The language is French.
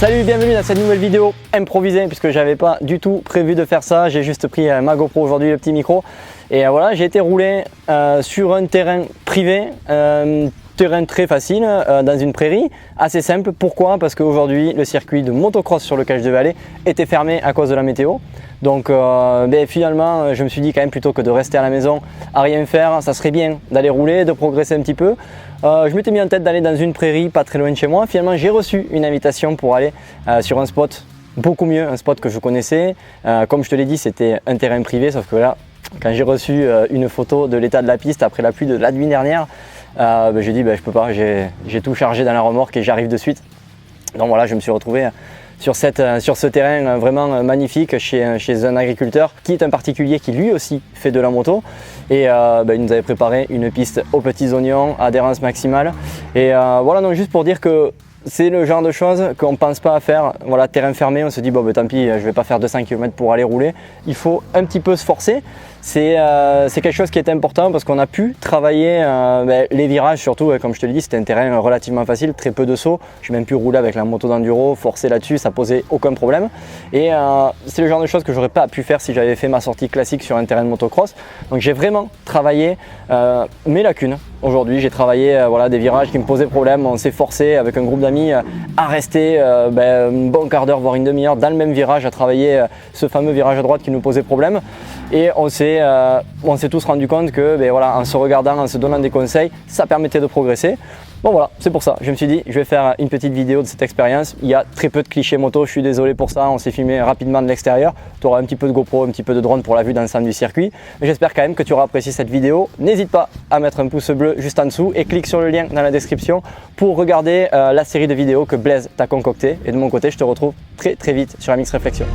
Salut, bienvenue dans cette nouvelle vidéo improvisée puisque j'avais pas du tout prévu de faire ça. J'ai juste pris ma GoPro aujourd'hui, le petit micro. Et voilà, j'ai été rouler sur un terrain privé, terrain très facile dans une prairie, assez simple. Pourquoi? Parce qu'aujourd'hui le circuit de motocross sur lequel je devais aller était fermé à cause de la météo. Donc finalement je me suis dit quand même plutôt que de rester à la maison à rien faire, ça serait bien d'aller rouler, de progresser un petit peu. Je m'étais mis en tête d'aller dans une prairie pas très loin de chez moi. Finalement j'ai reçu une invitation pour aller sur un spot beaucoup mieux, un spot que je connaissais. Comme je te l'ai dit, c'était un terrain privé, sauf que là quand j'ai reçu une photo de l'état de la piste après la pluie de la nuit dernière, j'ai dit je peux pas, j'ai tout chargé dans la remorque et j'arrive de suite. Donc voilà, je me suis retrouvé sur ce terrain vraiment magnifique chez un agriculteur qui est un particulier qui lui aussi fait de la moto. Et il nous avait préparé une piste aux petits oignons, adhérence maximale. Et voilà, donc juste pour dire que c'est le genre de choses qu'on ne pense pas à faire. Voilà, terrain fermé, on se dit tant pis, je ne vais pas faire 200 km pour aller rouler. Il faut un petit peu se forcer. C'est quelque chose qui est important parce qu'on a pu travailler les virages surtout, comme je te l'ai dit, c'était un terrain relativement facile, très peu de sauts. J'ai même pu rouler avec la moto d'enduro, forcer là-dessus, ça posait aucun problème. Et c'est le genre de choses que j'aurais pas pu faire si j'avais fait ma sortie classique sur un terrain de motocross. Donc j'ai vraiment travaillé mes lacunes. Aujourd'hui, j'ai travaillé des virages qui me posaient problème. On s'est forcé avec un groupe d'amis à rester un bon quart d'heure, voire une demi-heure dans le même virage, à travailler ce fameux virage à droite qui nous posait problème. Et on s'est tous rendu compte que en se regardant, en se donnant des conseils, ça permettait de progresser. Bon voilà, c'est pour ça, je me suis dit je vais faire une petite vidéo de cette expérience. Il y a très peu de clichés moto, je suis désolé pour ça, on s'est filmé rapidement de l'extérieur. Tu auras un petit peu de GoPro, un petit peu de drone pour la vue d'ensemble du circuit. Mais j'espère quand même que tu auras apprécié cette vidéo. N'hésite pas à mettre un pouce bleu juste en dessous et clique sur le lien dans la description pour regarder la série de vidéos que Blaise t'a concocté. Et de mon côté, je te retrouve très vite sur MX Réflexion.